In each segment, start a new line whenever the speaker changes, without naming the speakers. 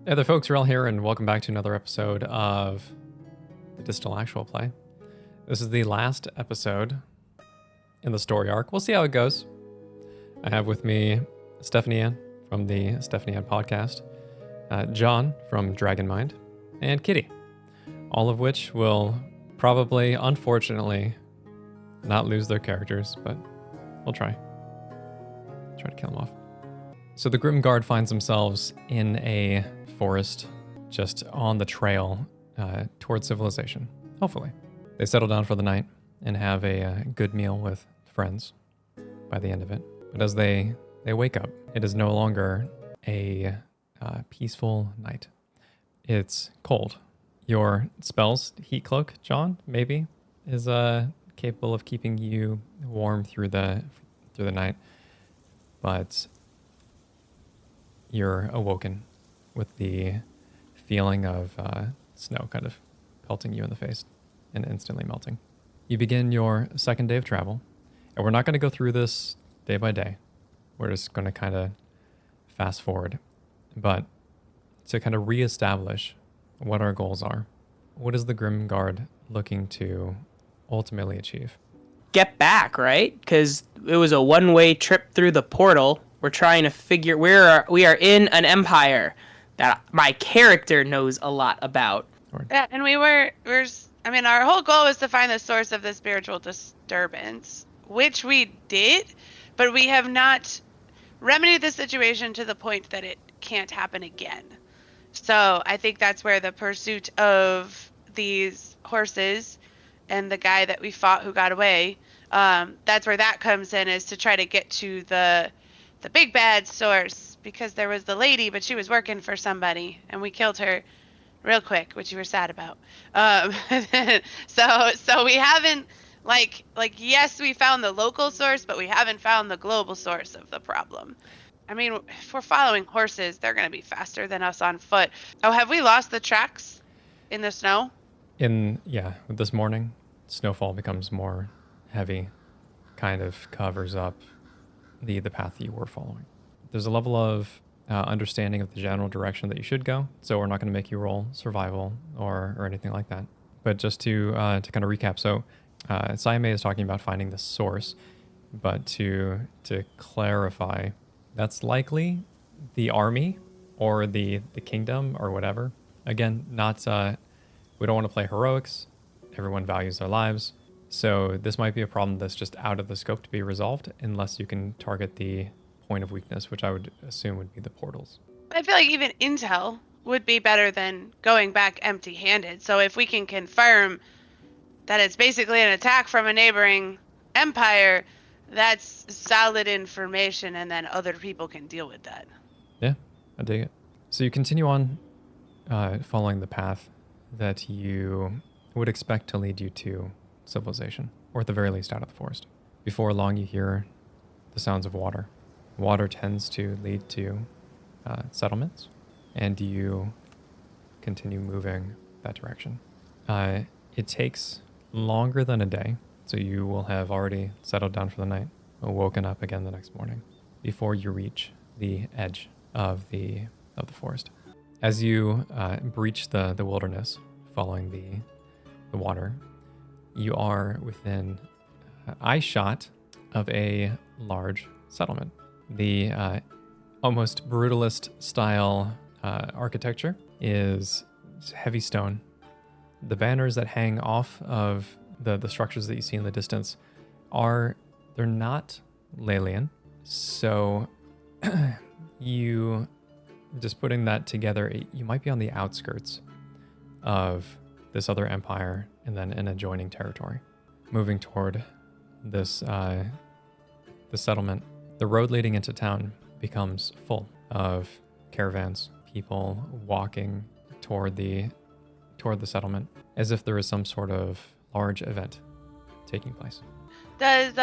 Hey there folks, Wrel here, and welcome back to another episode of the Distal Actual Play. This is the last episode in the story arc. We'll see how it goes. I have with me Stephanie Ann from the Stephanie Ann podcast, John from Dragon Mind, and Kitty, all of which will probably, unfortunately, not lose their characters, but we'll try to kill them off. So the Grim Guard finds themselves in a forest just on the trail towards civilization, hopefully. They settle down for the night and have a good meal with friends by the end of it. But as they wake up, it is no longer a peaceful night. It's cold. Your spells, Heat Cloak, John, maybe, is capable of keeping you warm through the night. But you're awoken with the feeling of snow kind of pelting you in the face and instantly melting. You begin your second day of travel, and we're not going to go through this day by day. We're just going to kind of fast forward. But to kind of reestablish what our goals are, what is the Grim Guard looking to ultimately achieve?
Get back, right? Because it was a one-way trip through the portal. We're trying to figure we are in an empire that my character knows a lot about.
Yeah, and our whole goal was to find the source of the spiritual disturbance, which we did, but we have not remedied the situation to the point that it can't happen again. So I think that's where the pursuit of these horses and the guy that we fought who got away, that's where that comes in, is to try to get to the big bad source, because there was the lady, but she was working for somebody, and we killed her real quick, which you were sad about. So we haven't, yes, we found the local source, but we haven't found the global source of the problem. I mean, if we're following horses, they're going to be faster than us on foot. Oh, have we lost the tracks in the snow?
This morning, snowfall becomes more heavy, kind of covers up the path that you were following. There's a level of understanding of the general direction that you should go, so we're not going to make you roll survival or anything like that. But just to kind of recap, so Sayame is talking about finding the source, but to clarify, that's likely the army or the kingdom or whatever. Again, not we don't want to play heroics. Everyone values their lives. So this might be a problem that's just out of the scope to be resolved unless you can target the point of weakness, which I would assume would be the portals.
I feel like even intel would be better than going back empty-handed. So if we can confirm that it's basically an attack from a neighboring empire, that's solid information, and then other people can deal with that.
Yeah, I dig it. So you continue on following the path that you would expect to lead you to civilization, or at the very least out of the forest. Before long, you hear the sounds of water. Water tends to lead to settlements, and you continue moving that direction. It takes longer than a day, so you will have already settled down for the night, woken up again the next morning, before you reach the edge of the forest. As you breach the wilderness, following the water, you are within eye shot of a large settlement. The almost brutalist style architecture is heavy stone. The banners that hang off of the structures that you see in the distance they're not Lelian. So you, just putting that together, you might be on the outskirts of this other empire and then an adjoining territory. Moving toward this the settlement, the road leading into town becomes full of caravans, people walking toward the settlement, as if there is some sort of large event taking place.
Does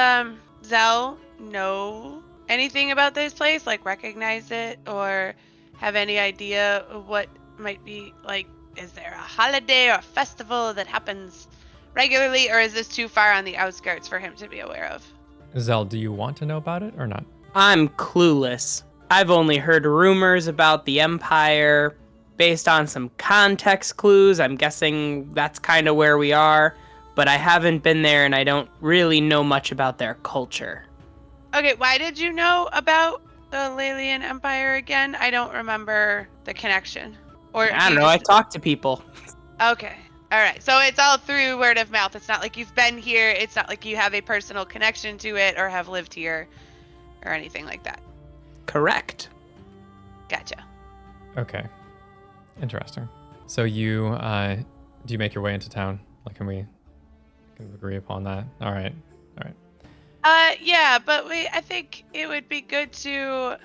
Zell know anything about this place? Like, recognize it, or have any idea of what might be, like, is there a holiday or a festival that happens regularly, or is this too far on the outskirts for him to be aware of?
Zell, do you want to know about it or not?
I'm clueless. I've only heard rumors about the Empire. based on some context clues, I'm guessing that's kind of where we are. But I haven't been there, and I don't really know much about their culture.
Okay, why did you know about the Lalian Empire again? I don't remember the connection. Or
I don't know. I talk to people.
Okay. All right. So it's all through word of mouth. It's not like you've been here. It's not like you have a personal connection to it or have lived here or anything like that.
Correct.
Gotcha.
Okay. Interesting. So you do you make your way into town? Like, can we agree upon that? All right.
Yeah, but I think it would be good to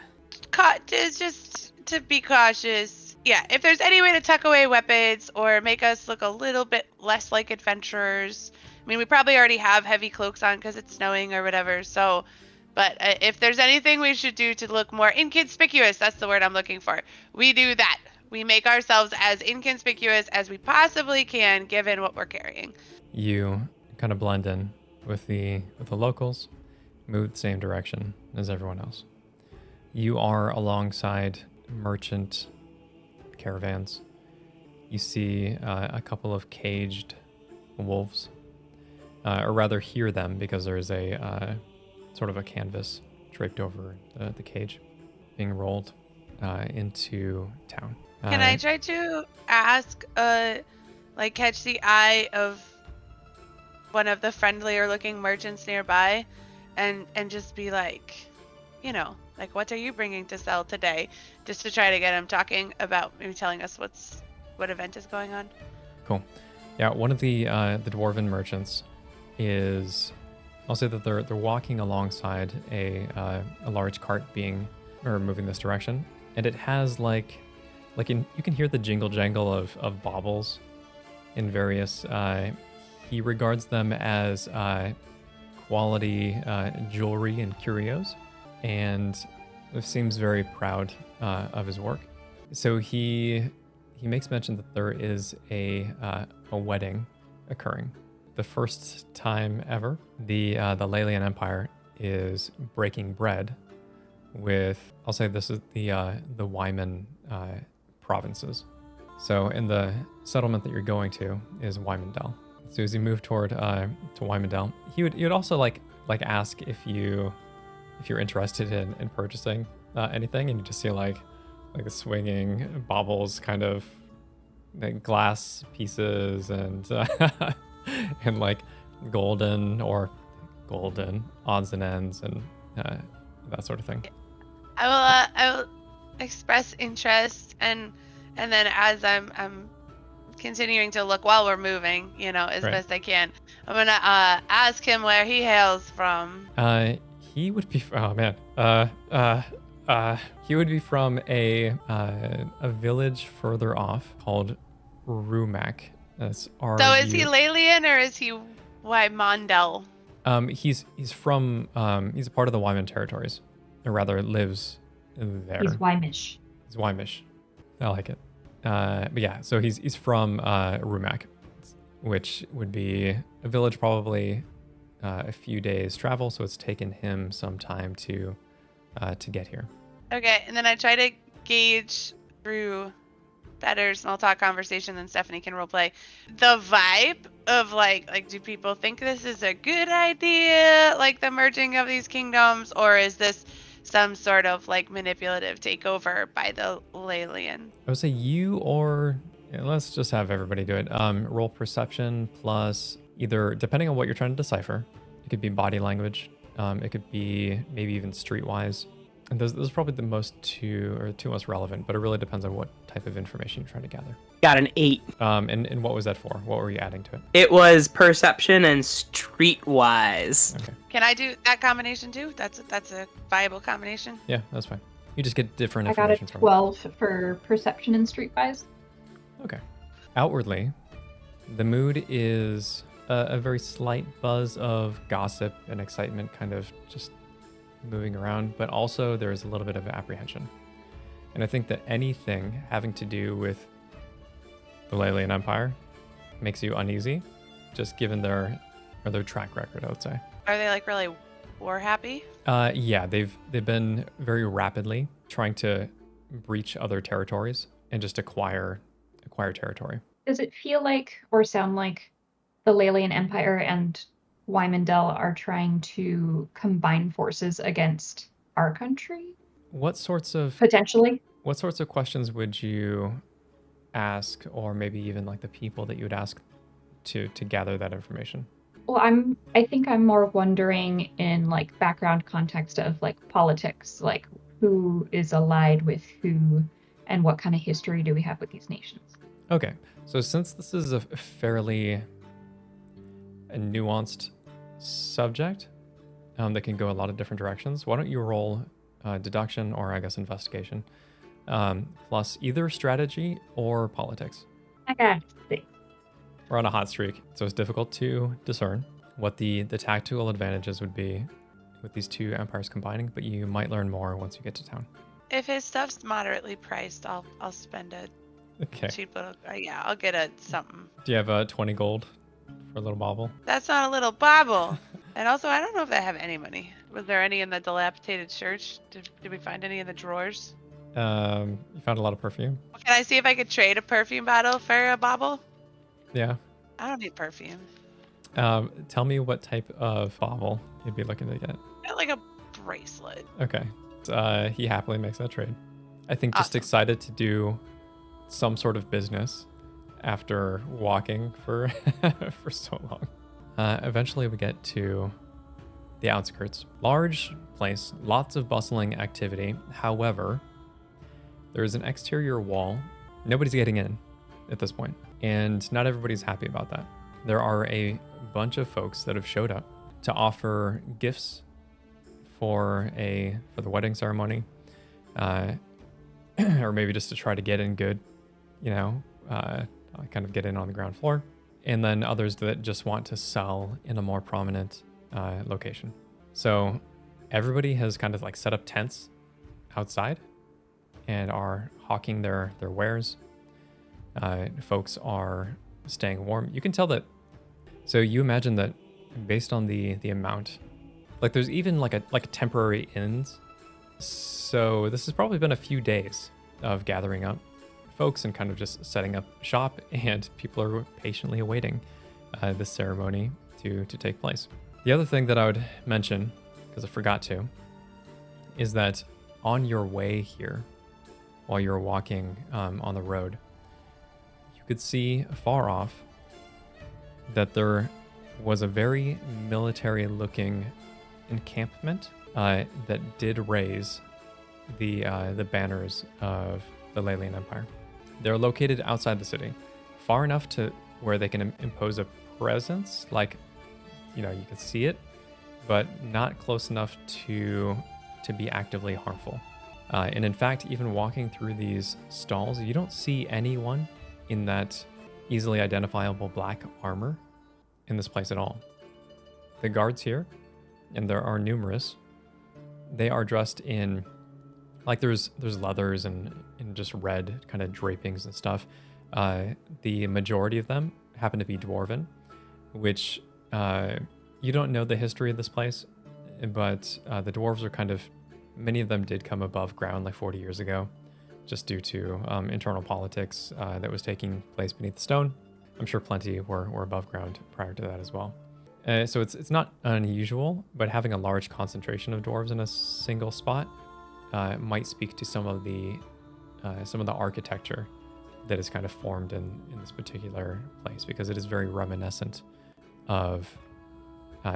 just to be cautious. Yeah, if there's any way to tuck away weapons or make us look a little bit less like adventurers. I mean, we probably already have heavy cloaks on because it's snowing or whatever. So, but if there's anything we should do to look more inconspicuous, that's the word I'm looking for. We do that. We make ourselves as inconspicuous as we possibly can, given what we're carrying.
You kind of blend in with the locals, move the same direction as everyone else. You are alongside merchant caravans. You see a couple of caged wolves, or rather hear them because there's a sort of a canvas draped over the cage being rolled into town.
Can I try to ask, like, catch the eye of one of the friendlier looking merchants nearby and just be like, you know, like, what are you bringing to sell today? Just to try to get him talking about maybe telling us what event is going on.
Cool. Yeah, one of the dwarven merchants is, I'll say that they're walking alongside a large cart moving this direction, and it has you can hear the jingle jangle of baubles in various. He regards them as quality jewelry and curios, and seems very proud of his work. So he makes mention that there is a wedding occurring. The first time ever, the Lalian Empire is breaking bread with, I'll say this is the Wyman provinces. So in the settlement that you're going to is Wymondel. So as you move toward to Wymondel, he would also like ask if you're interested in purchasing anything, and you just see like swinging baubles, kind of like glass pieces and and like golden odds and ends and that sort of thing.
I will express interest and then as I'm continuing to look while we're moving, you know, as
Right.
best I can, I'm gonna ask him where he hails from.
He would be. Oh man. He would be from a village further off called Rumak. That's R.
So is he Lalian or is he Wymondel?
He's from he's a part of the Wyman territories, or rather lives there.
He's Wymish.
He's Wymish. I like it. But yeah, so he's from Rumak, which would be a village probably a few days travel. So it's taken him some time to get here.
Okay, and then I try to gauge through better small talk conversation than Stephanie can roleplay the vibe of like do people think this is a good idea, like the merging of these kingdoms, or is this some sort of like manipulative takeover by the Lalian?
I would say let's just have everybody do it. Roll perception plus either, depending on what you're trying to decipher, it could be body language, it could be maybe even streetwise. And those are probably the two most relevant, but it really depends on what type of information you're trying to gather.
Got an 8.
And what was that for? What were you adding to it?
It was perception and streetwise.
Okay.
Can I do that combination too? That's a viable combination.
Yeah, that's fine. You just get different
I got a
information from it.
12 for perception and streetwise.
Okay. Outwardly, the mood is a very slight buzz of gossip and excitement, kind of just moving around, but also there's a little bit of apprehension. And I think that anything having to do with the Lalian Empire makes you uneasy, just given their track record, I would say.
Are they like really war happy?
Yeah, they've been very rapidly trying to breach other territories and just acquire territory.
Does it feel like or sound like the Lelian Empire and Wymondel are trying to combine forces against our country?
What sorts of
Potentially.
questions would you ask, or maybe even like the people that you would ask to gather that information?
Well, I think I'm more wondering in like background context of like politics, like who is allied with who and what kind of history do we have with these nations?
Okay, so since this is a fairly nuanced subject that can go a lot of different directions, why don't you roll deduction, or I guess investigation, plus either strategy or politics.
I got it.
We're on a hot streak, so it's difficult to discern what the tactical advantages would be with these two empires combining, but you might learn more once you get to town.
If his stuff's moderately priced, I'll spend a
Okay.
cheap little. Yeah, I'll get a something.
Do you have 20 gold for a little bauble?
That's not a little bauble. And also, I don't know if I have any money. Was there any in the dilapidated church? Did we find any in the drawers?
You found a lot of perfume.
Can I see if I could trade a perfume bottle for a bauble?
Yeah.
I don't need perfume.
Tell me what type of bauble you'd be looking to get.
Got like a bracelet.
Okay. He happily makes that trade. I think just
Awesome.
excited to do some sort of business after walking for for so long. Eventually we get to the outskirts. Large place, lots of bustling activity. However, there is an exterior wall. Nobody's getting in at this point, and not everybody's happy about that. There are a bunch of folks that have showed up to offer gifts for the wedding ceremony, or maybe just to try to get in good, kind of get in on the ground floor. And then others that just want to sell in a more prominent location. So everybody has kind of like set up tents outside and are hawking their wares. Folks are staying warm. You can tell that. So you imagine that based on the amount, like there's even like a temporary inns. So this has probably been a few days of gathering up folks and kind of just setting up shop, and people are patiently awaiting this ceremony to take place. The other thing that I would mention, because I forgot to, is that on your way here, while you're walking on the road, you could see far off that there was a very military-looking encampment that did raise the banners of the Lelian Empire. They're located outside the city, far enough to where they can impose a presence, like, you can see it, but not close enough to be actively harmful. And in fact, even walking through these stalls, you don't see anyone in that easily identifiable black armor in this place at all. The guards here, and there are numerous, they are dressed in, like there's leathers and just red kind of drapings and stuff. The majority of them happen to be dwarven, which you don't know the history of this place, but the dwarves are kind of, many of them did come above ground like 40 years ago, just due to internal politics that was taking place beneath the stone. I'm sure plenty were above ground prior to that as well. So it's not unusual, but having a large concentration of dwarves in a single spot might speak to some of the architecture that is kind of formed in this particular place, because it is very reminiscent of,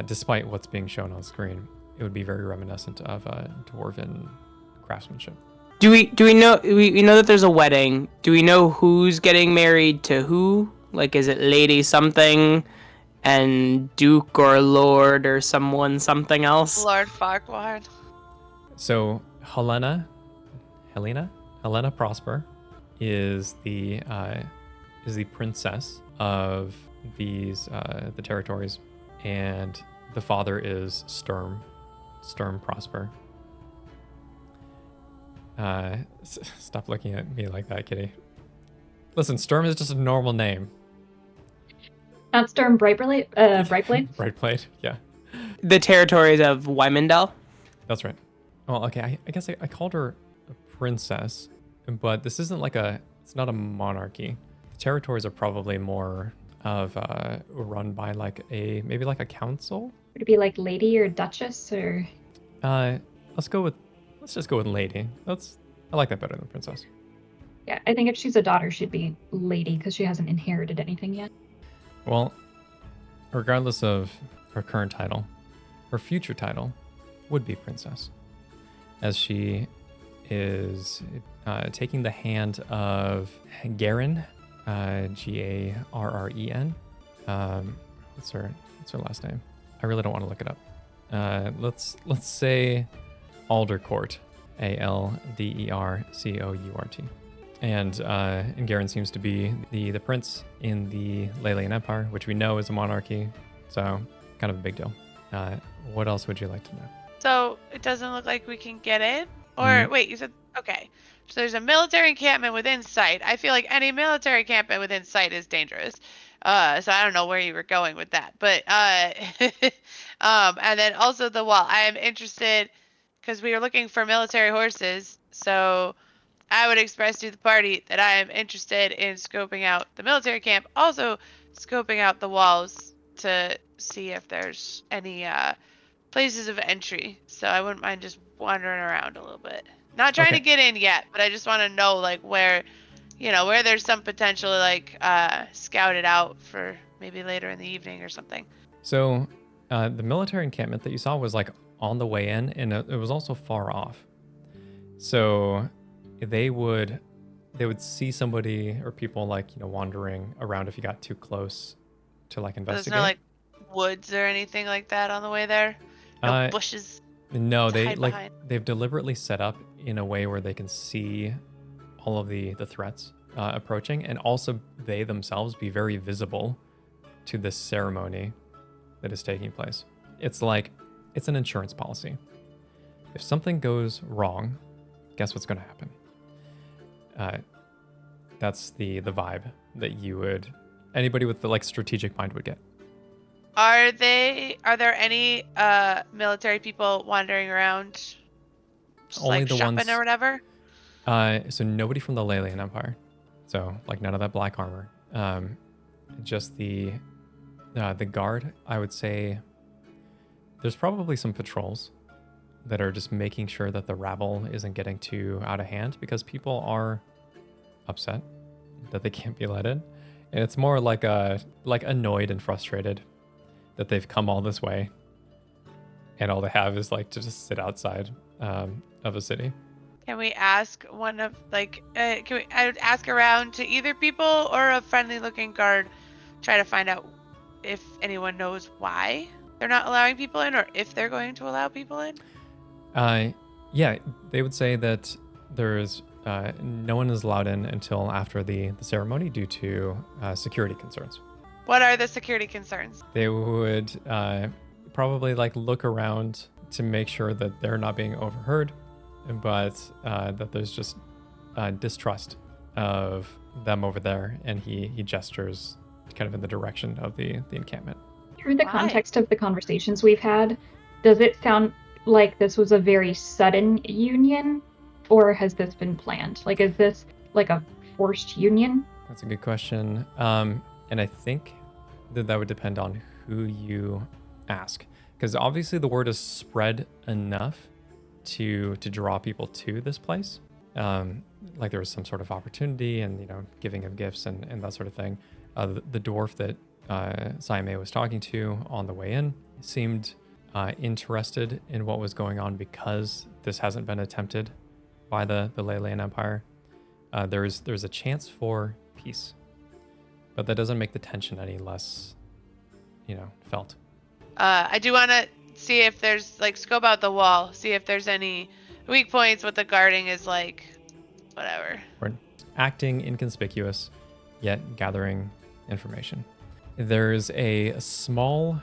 despite what's being shown on screen, it would be very reminiscent of dwarven craftsmanship.
Do we know we know that there's a wedding? Do we know who's getting married to who? Like, is it Lady something and Duke or Lord or something else?
Lord Farquhar.
So Helena Prosper is the princess of these the territories, and the father is Sturm Prosper. Stop looking at me like that, Kitty. Listen, Sturm is just a normal name.
Not Sturm Brightblade?
Brightblade, yeah.
The territories of Wymondel?
That's right. Well, okay, I guess I called her a princess, but this isn't like a it's not a monarchy. The territories are probably more of run by like maybe like a council.
Would it be like lady or duchess or?
Let's just go with lady. I like that better than princess.
Yeah, I think if she's a daughter, she'd be lady because she hasn't inherited anything yet.
Well, regardless of her current title, her future title would be princess, as she is taking the hand of Garen, Garren. What's her last name? I really don't want to look it up. Let's say Aldercourt, Aldercourt. And Garen seems to be the prince in the Lelian Empire, which we know is a monarchy, so kind of a big deal. What else would you like to know?
So it doesn't look like we can get in? Or wait, you said, okay. So there's a military encampment within sight. I feel like any military encampment within sight is dangerous. So I don't know where you were going with that. But, and then also the wall. I am interested, because we are looking for military horses. So I would express to the party that I am interested in scoping out the military camp. Also scoping out the walls to see if there's any places of entry. So I wouldn't mind just wandering around a little bit. Not trying to get in yet, but I just want to know like where there's some potential to like scout it out for maybe later in the evening or something.
So the military encampment that you saw was like on the way in, and it was also far off. So they would see somebody or people like wandering around if you got too close to like investigate.
There's no like woods or anything like that on the way there. No bushes.
No,
hide behind.
they've deliberately set up in a way where they can see all of the threats approaching, and also they themselves be very visible to this ceremony that is taking place. It's an insurance policy. If something goes wrong, guess what's going to happen? That's the vibe that anybody with the like strategic mind would get.
Are there any military people wandering around, just
Only
like
the
shopping
ones,
or whatever?
So nobody from the Lelian Empire. So like none of that black armor. Just the guard. I would say there's probably some patrols that are just making sure that the rabble isn't getting too out of hand, because people are upset that they can't be let in, and it's more like annoyed and frustrated that they've come all this way and all they have is like to just sit outside of a city.
Can we ask one of I would ask around to either people or a friendly looking guard, try to find out if anyone knows why they're not allowing people in, or if they're going to allow people in?
Yeah, they would say that there's no one is allowed in until after the ceremony due to security concerns.
What are the security concerns?
They would probably like look around to make sure that they're not being overheard, but that there's just distrust of them over there, and he gestures kind of in the direction of the encampment.
Through the context of the conversations we've had, does it sound like this was a very sudden union, or has this been planned? Like, is this like a forced union?
That's a good question. And I think that would depend on who you ask, because obviously the word is spread enough to draw people to this place. Like there was some sort of opportunity and giving of gifts and that sort of thing. The dwarf that Saime was talking to on the way in seemed interested in what was going on, because this hasn't been attempted by the Lelian Empire. There's a chance for peace, but that doesn't make the tension any less, felt.
I do want to see if there's scope out the wall, see if there's any weak points, what the guarding is like, whatever.
We're acting inconspicuous, yet gathering information. There's a small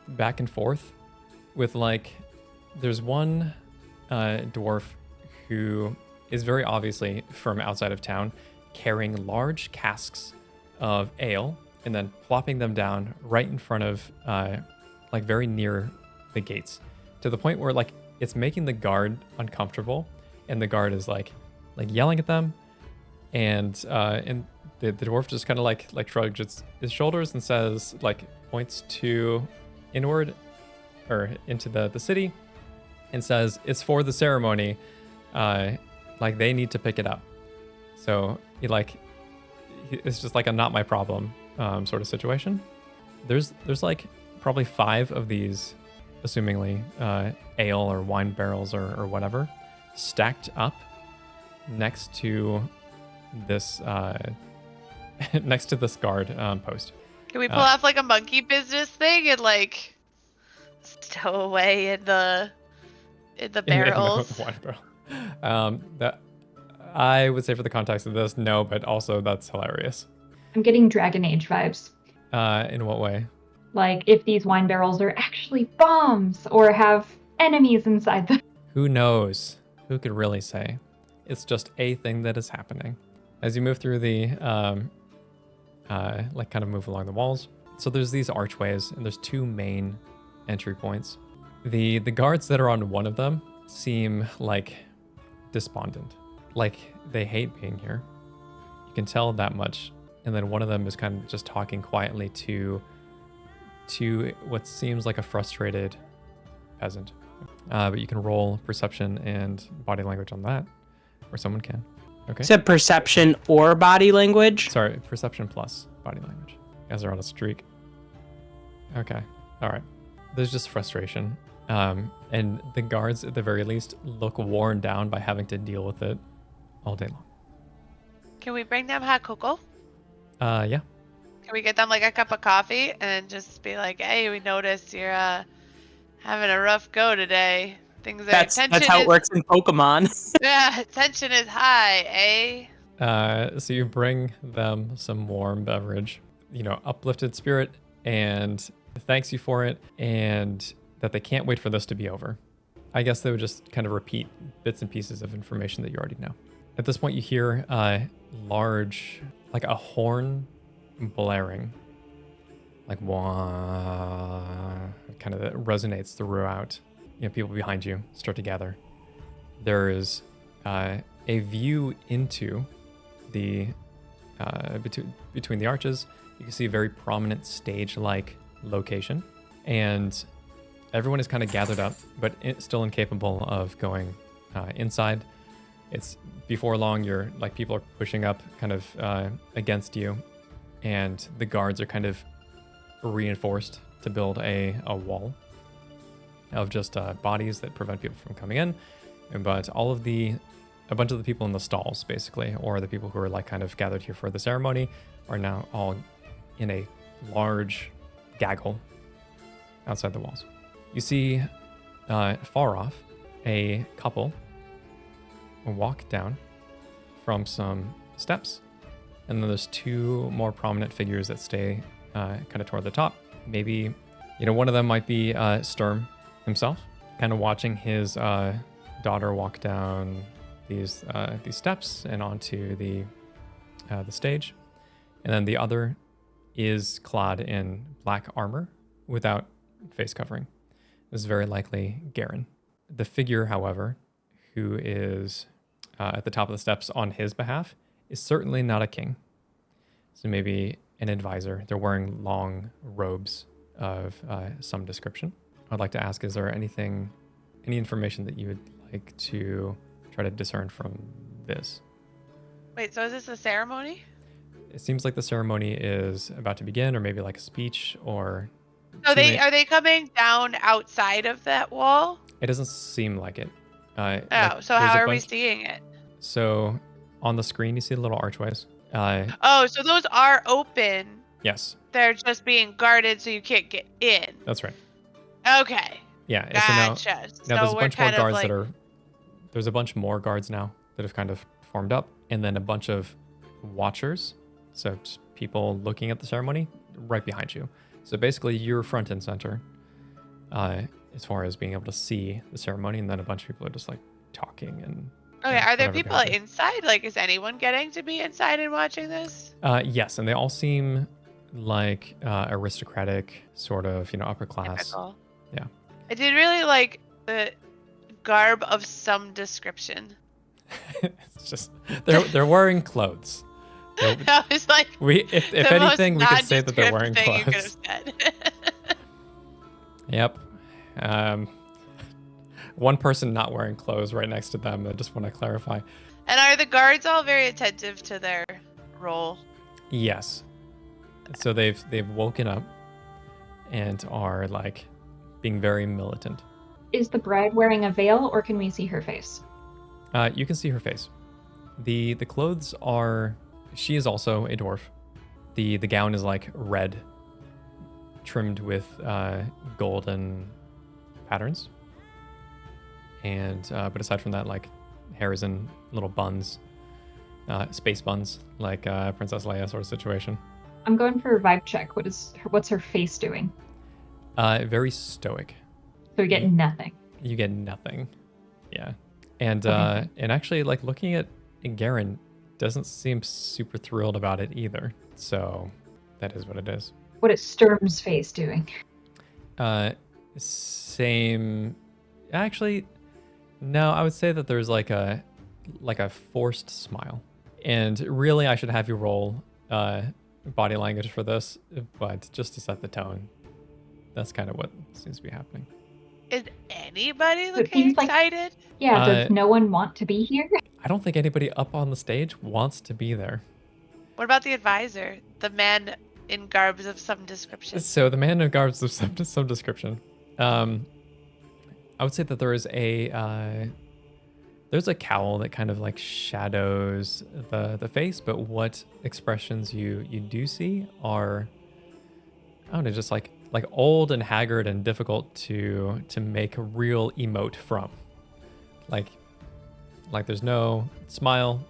back and forth with there's one dwarf who is very obviously from outside of town, carrying large casks of ale and then plopping them down right in front of very near the gates, to the point where it's making the guard uncomfortable, and the guard is like yelling at them, And the dwarf just kind of like shrugs his shoulders and says, like, points to inward or into the city and says, it's for the ceremony. Like, they need to pick it up. So it's just like a not my problem sort of situation. There's like probably 5 of these, assumingly ale or wine barrels or whatever, stacked up next to this next to this guard post.
Can we pull off like a monkey business thing and like stow away in the barrels?
The wine barrel. That I would say for the context of this, no, but also that's hilarious.
I'm getting Dragon Age vibes.
In what way?
Like if these wine barrels are actually bombs or have enemies inside them.
Who knows? Who could really say? It's just a thing that is happening. As you move through the, like kind of move along the walls. So there's these archways and there's 2 main entry points. The guards that are on one of them seem like despondent. Like they hate being here. You can tell that much. And then one of them is kind of just talking quietly to what seems like a frustrated peasant. But you can roll perception and body language on that, or someone can. Okay.
Said perception or body language?
Sorry, perception plus body language. You guys are on a streak. Okay. All right. There's just frustration. And the guards, at the very least, look worn down by having to deal with it all day long.
Can we bring them hot cocoa?
Yeah.
Can we get them like a cup of coffee and just be like, hey, we noticed you're having a rough go today. Things are
That's how it works in Pokemon.
Yeah, tension is high, eh?
So you bring them some warm beverage, uplifted spirit, and thanks you for it, and that they can't wait for this to be over. I guess they would just kind of repeat bits and pieces of information that you already know. At this point, you hear large, like a horn blaring, like wah, kind of resonates throughout. People behind you start to gather. There is a view into the between the arches. You can see a very prominent stage-like location, and everyone is kind of gathered up, but still incapable of going inside. It's before long, people are pushing up kind of against you, and the guards are kind of reinforced to build a wall of just bodies that prevent people from coming in. But a bunch of the people in the stalls, basically, or the people who are like kind of gathered here for the ceremony, are now all in a large gaggle outside the walls. You see far off a couple walk down from some steps, and then there's 2 more prominent figures that stay kind of toward the top. Maybe, one of them might be Sturm himself, kind of watching his daughter walk down these steps and onto the stage, and then the other is clad in black armor without face covering. This is very likely Garen. The figure, however, who is at the top of the steps on his behalf, is certainly not a king. So maybe an advisor. They're wearing long robes of some description. I'd like to ask, is there any information that you would like to try to discern from this?
Wait, so is this a ceremony?
It seems like the ceremony is about to begin, or maybe like a speech, or...
Are they coming down outside of that wall?
It doesn't seem like it.
So how are we seeing it?
So on the screen, you see the little archways.
So those are open.
Yes.
They're just being guarded so you can't get in.
That's right.
Okay.
Yeah.
Gotcha.
So now there's a bunch more guards there's a bunch more guards now that have kind of formed up, and then a bunch of watchers. So just people looking at the ceremony right behind you. So basically you're front and center as far as being able to see the ceremony, and then a bunch of people are just like talking and...
Okay, are there people inside? Like, is anyone getting to be inside and watching this?
Yes, and they all seem like aristocratic, sort of, upper class.
Typical.
Yeah.
I did really like the garb of some description.
It's just they're wearing clothes.
I was like,
If
the
anything, we
most
could say that they're wearing
nondescript
clothes.
thing you could have said.
Yep. One person not wearing clothes right next to them. I just want to clarify.
And are the guards all very attentive to their role?
Yes. So they've woken up and are like being very militant.
Is the bride wearing a veil, or can we see her face?
You can see her face. The clothes are. She is also a dwarf. The gown is like red, trimmed with golden patterns. And but aside from that, like hair is in little buns, space buns, like Princess Leia sort of situation.
I'm going for a vibe check. What's her face doing?
Very stoic.
So we get nothing.
You get nothing. Yeah. And
Okay.
and actually, like looking at Garen doesn't seem super thrilled about it either. So that is what it is.
What is Sturm's face doing?
Same. Actually, no. I would say that there's like a forced smile. And really, I should have you roll body language for this, but just to set the tone, that's kind of what seems to be happening.
Is anybody
it
looking
seems like-
excited?
Yeah, does no one want to be here?
I don't think anybody up on the stage wants to be there.
What about the advisor? The man in garbs of some description.
So the man in garbs of some description. I would say that there is there's a cowl that kind of like shadows the face, but what expressions you do see are, I don't know, just like old and haggard and difficult to make a real emote from. Like there's no smile,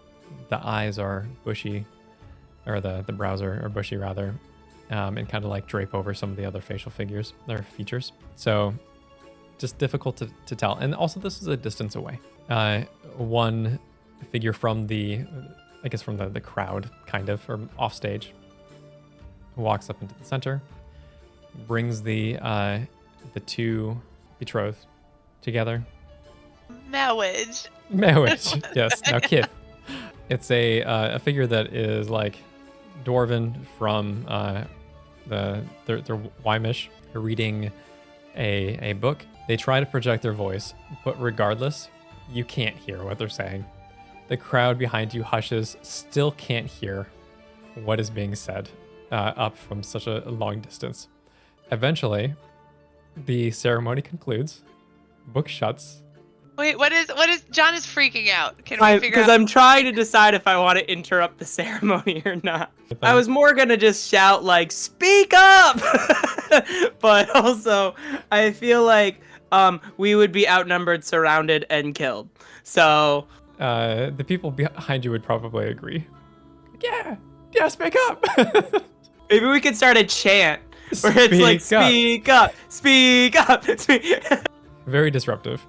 the eyes are bushy, or the brows are bushy rather, and kind of like drape over some of the other facial figures or features. So just difficult to tell. And also this is a distance away. One figure from the crowd kind of, or off stage, walks up into the center, brings the two betrothed together.
Marriage.
Marriage, yes. Now, Kith. It's a figure that is like dwarven from they're Wymish, reading a book. They try to project their voice, but regardless, you can't hear what they're saying. The crowd behind you hushes, still can't hear what is being said up from such a long distance. Eventually, the ceremony concludes, book shuts.
Wait, what is John is freaking out. Can we figure
Because
out?
I'm trying to decide if I want to interrupt the ceremony or not. I was more gonna just shout like, "Speak up!" But also, I feel like we would be outnumbered, surrounded, and killed. So
The people behind you would probably agree. Yeah, speak up.
maybe we could start a chant where it's like, "Speak up, speak up, speak."
Very disruptive.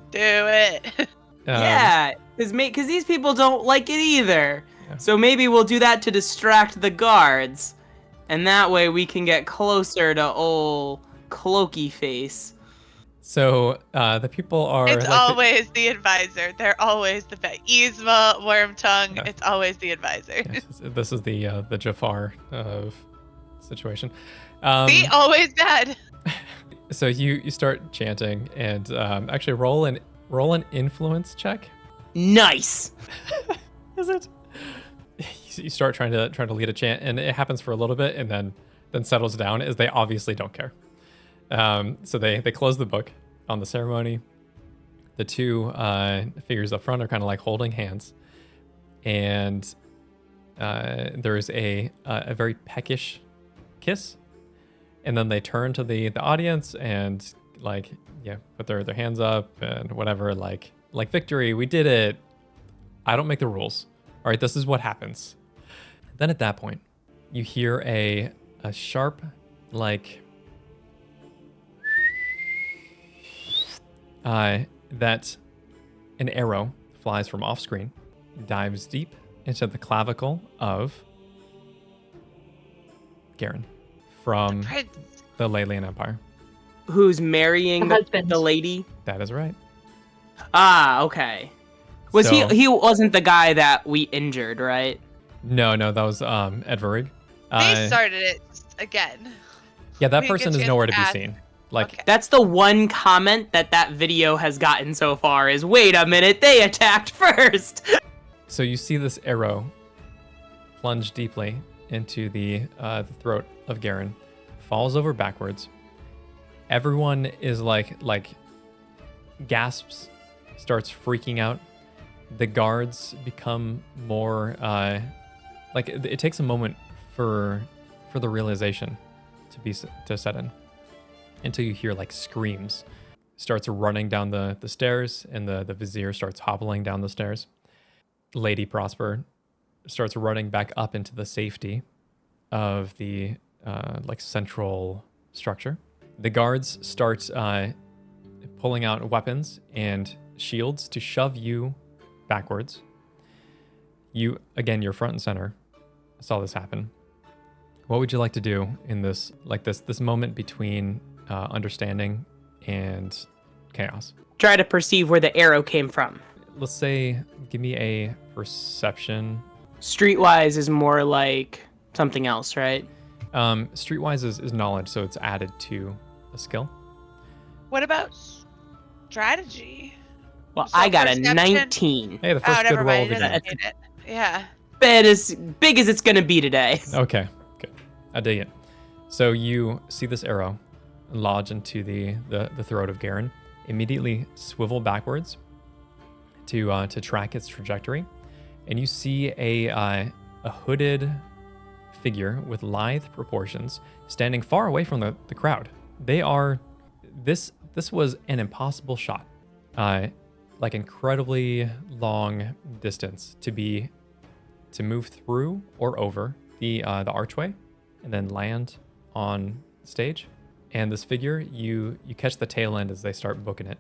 Do it.
Yeah, because these people don't like it either.
Yeah.
So maybe we'll do that to distract the guards, and that way we can get closer to old Cloaky Face.
So the people are.
It's
like,
always the advisor. They're always the best. Yzma, Wormtongue.
Yeah.
It's always the advisor.
Yes, this is the Jafar of situation.
See, always bad.
So you start chanting and actually roll an influence check.
Nice.
Is it? You start trying to lead a chant, and it happens for a little bit, and then settles down as they obviously don't care. So they close the book on the ceremony. The two figures up front are kind of like holding hands, and there's a very peckish kiss, and then they turn to the audience and like put their hands up and whatever, like victory, we did it. I don't make the rules. All right, this is what happens. Then at that point, you hear a sharp like that an arrow flies from off screen, dives deep into the clavicle of Garen from
Prince.
the Leyland Empire.
Who's marrying
The husband.
the lady?
That is right.
Ah, okay. Was
So-
he wasn't the guy that we injured, right?
No, that was Edvarig.
They started it again.
Yeah, that
We get
person is
chance
nowhere
to
to be
ask.
seen. Like,
Okay.
That's the one comment that video has gotten so far is, wait a minute, they attacked first.
so you see this arrow plunge deeply into the throat of Garen, falls over backwards. Everyone is like gasps, starts freaking out. The guards become more like it takes a moment for the realization to set in, until you hear like screams. Starts running down the stairs, and the vizier starts hobbling down the stairs. Lady Prosper starts running back up into the safety of the like central structure. The guards start pulling out weapons and shields to shove you backwards. You, again, you're front and center. Saw this happen. What would you like to do in this, like this moment between understanding and chaos?
Try to perceive where the arrow came from.
Let's say, give me a perception.
Streetwise is more like something else, right?
Streetwise is knowledge, so it's added to a skill.
What about strategy?
Well,
So
I got a
perception-
19.
Hey, the first good
never
roll
mind.
of the
It
game.
doesn't need it. Yeah.
Bet as big as it's gonna be today.
Okay, good. I dig it. So you see this arrow lodge into the throat of Garen, immediately swivel backwards to track its trajectory, and you see a hooded figure with lithe proportions standing far away from the crowd. They are this was an impossible shot, like incredibly long distance to move through or over the archway and then land on stage. And this figure, you catch the tail end as they start booking it.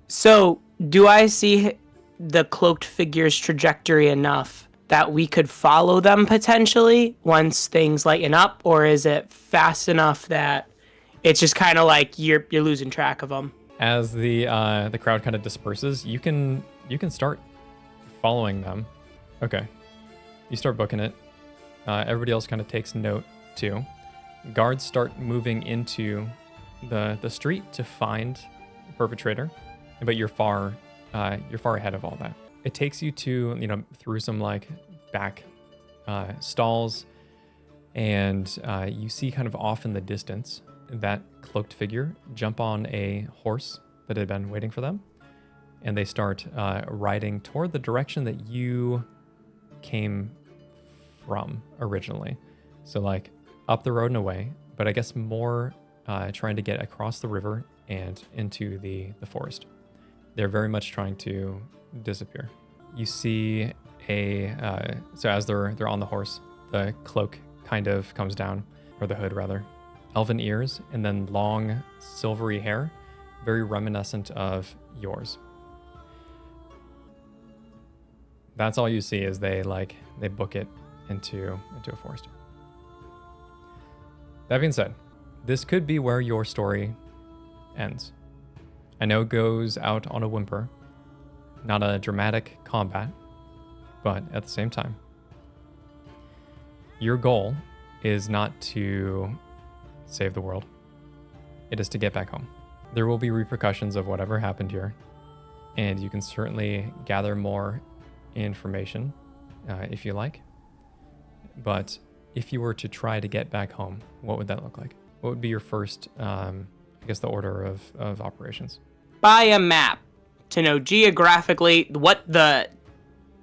So, do I see the cloaked figure's trajectory enough that we could follow them potentially once things lighten up, or is it fast enough that it's just kind of like you're losing track of them?
As the crowd kind of disperses, you can start following them. Okay, you start booking it. Everybody else kind of takes note too. Guards start moving into the street to find the perpetrator, but you're far ahead of all that. It takes you to through some like back stalls, and you see kind of off in the distance that cloaked figure jump on a horse that had been waiting for them, and they start riding toward the direction that you came from originally. So like up the road and away, but I guess more trying to get across the river and into the forest. They're very much trying to disappear. You see so as they're on the horse, the cloak kind of comes down, or the hood rather. Elven ears and then long silvery hair, very reminiscent of yours. That's all you see is they book it into a forest. That being said, this could be where your story ends. I know it goes out on a whimper, not a dramatic combat, but at the same time, your goal is not to save the world. It is to get back home. There will be repercussions of whatever happened here, and you can certainly gather more information if you like. But if you were to try to get back home, what would that look like? What would be your first, I guess, the order of operations?
Buy a map to know geographically what the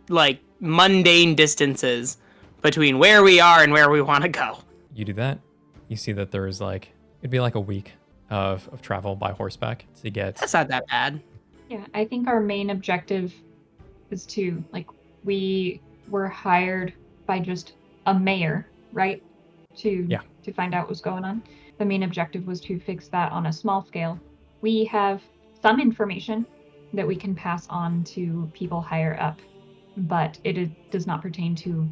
like mundane distance is between where we are and where we want to go.
You do that, you see that there's it'd be like a week of travel by horseback to get.
That's not that bad.
Yeah, I think our main objective is to, we were hired by just a mayor, right? To find out what's going on. The main objective was to fix that on a small scale. We have some information that we can pass on to people higher up, but it does not pertain to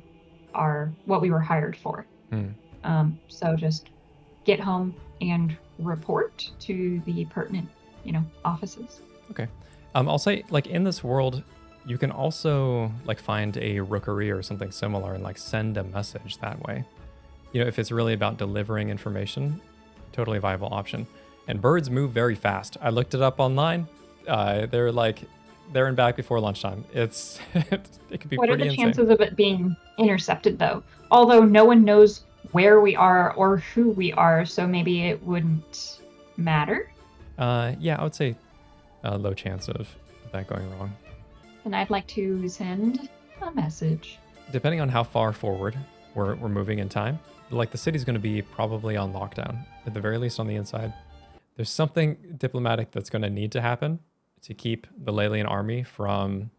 what we were hired for. So just get home and report to the pertinent, offices.
Okay. I'll say, in this world, You can also like find a rookery or something similar and like send a message that way. You know, if it's really about delivering information, totally viable option. And birds move very fast. I looked it up online. They're there and back before lunchtime. It could be
What are
pretty
the
insane.
chances of it being intercepted, though? Although no one knows where we are or who we are, so maybe it wouldn't matter.
Yeah, I would say a low chance of that going wrong.
And I'd like to send a message.
Depending on how far forward we're moving in time, like the city's going to be probably on lockdown, at the very least on the inside. There's something diplomatic that's going to need to happen to keep the Lelian army from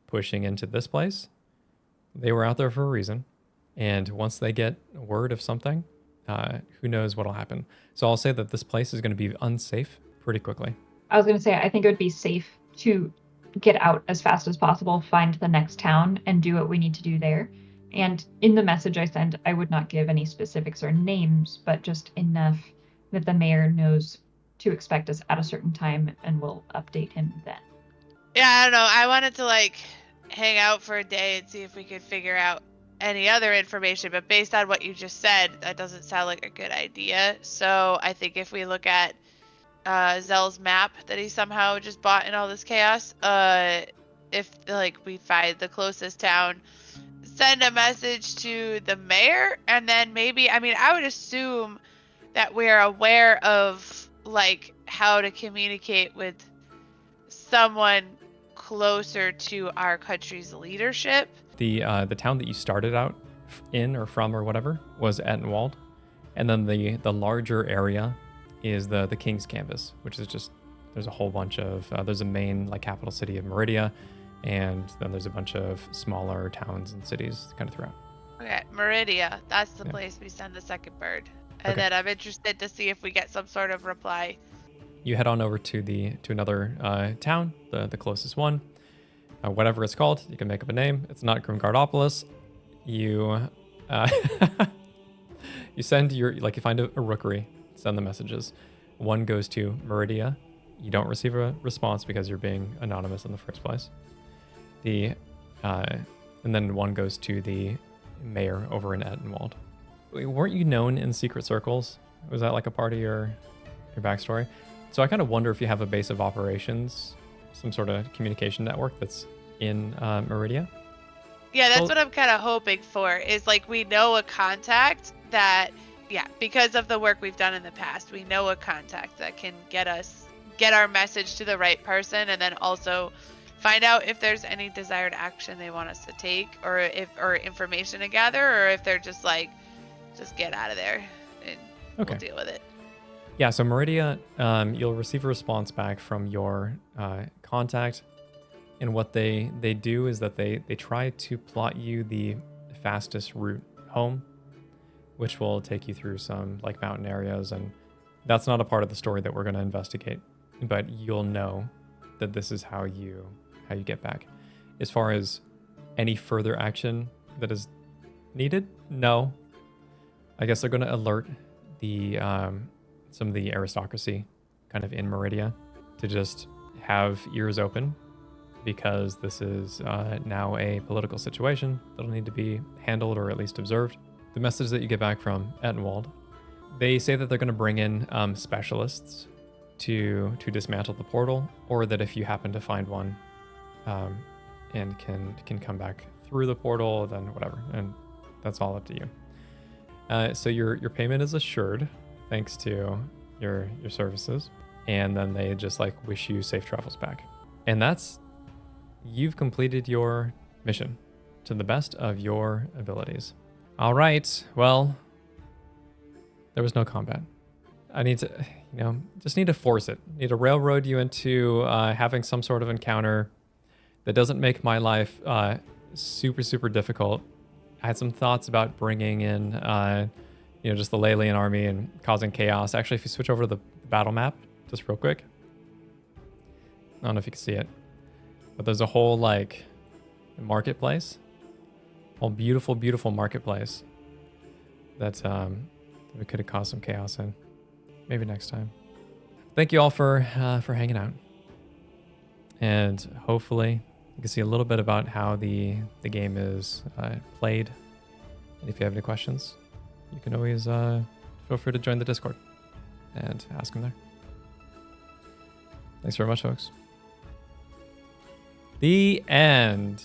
pushing into this place. They were out there for a reason. And once they get word of something, who knows what'll happen. So I'll say that this place is going to be unsafe pretty quickly.
I was going to say, I think it would be safe to get out as fast as possible, find the next town, and do what we need to do there. And in the message I send, I would not give any specifics or names, but just enough that the mayor knows to expect us at a certain time, and we'll update him then.
Yeah, I don't know. I wanted to like hang out for a day and see if we could figure out any other information, but based on what you just said, that doesn't sound like a good idea. So I think if we look at Zell's map that he somehow just bought in all this chaos, if like we find the closest town, send a message to the mayor, and then maybe, I mean, I would assume that we're aware of like how to communicate with someone closer to our country's leadership.
The town that you started out in or from or whatever was Ettenwald, and then the larger area is the King's Canvas, which is just, there's a whole bunch of there's a main like capital city of Meridia, and then there's a bunch of smaller towns and cities kind of throughout.
Okay, Meridia, that's the place we send the second bird, and then I'm interested to see if we get some sort of reply.
You head on over to another town, the closest one. Whatever it's called, you can make up a name. It's not Grimgardopolis. You you send you find a rookery, send the messages. One goes to Meridia. You don't receive a response because you're being anonymous in the first place. And then one goes to the mayor over in Ettenwald. Weren't you known in secret circles? Was that like a part of your backstory? So I kind of wonder if you have a base of operations, some sort of communication network that's in Meridia.
Yeah, that's what I'm kind of hoping for, is like we know a contact that, yeah, because of the work we've done in the past, we know a contact that can get our message to the right person, and then also find out if there's any desired action they want us to take, or information to gather, or if they're just like, just get out of there and we'll deal with it.
Yeah, so Meridia, you'll receive a response back from your contact. And what they do is that they try to plot you the fastest route home, which will take you through some like mountain areas. And that's not a part of the story that we're going to investigate, but you'll know that this is how you get back. As far as any further action that is needed, no. I guess they're going to alert the some of the aristocracy kind of in Meridia to just have ears open, because this is now a political situation that'll need to be handled or at least observed. The message that you get back from Ettenwald, they say that they're going to bring in specialists to dismantle the portal, or that if you happen to find one and can come back through the portal, then whatever, and that's all up to you. So your payment is assured thanks to your services, and then they just like wish you safe travels back. And you've completed your mission to the best of your abilities. All right, well, there was no combat. I need to, just need to force it. Need to railroad you into having some sort of encounter that doesn't make my life super, super difficult. I had some thoughts about bringing in, just the Lelian army and causing chaos. Actually, if you switch over to the battle map, just real quick. I don't know if you can see it, but there's a whole like marketplace, whole beautiful, beautiful marketplace that we could have caused some chaos in. Maybe next time. Thank you all for hanging out, and hopefully You can see a little bit about how the game is played. And if you have any questions, you can always feel free to join the Discord and ask them there. Thanks very much, folks. The end.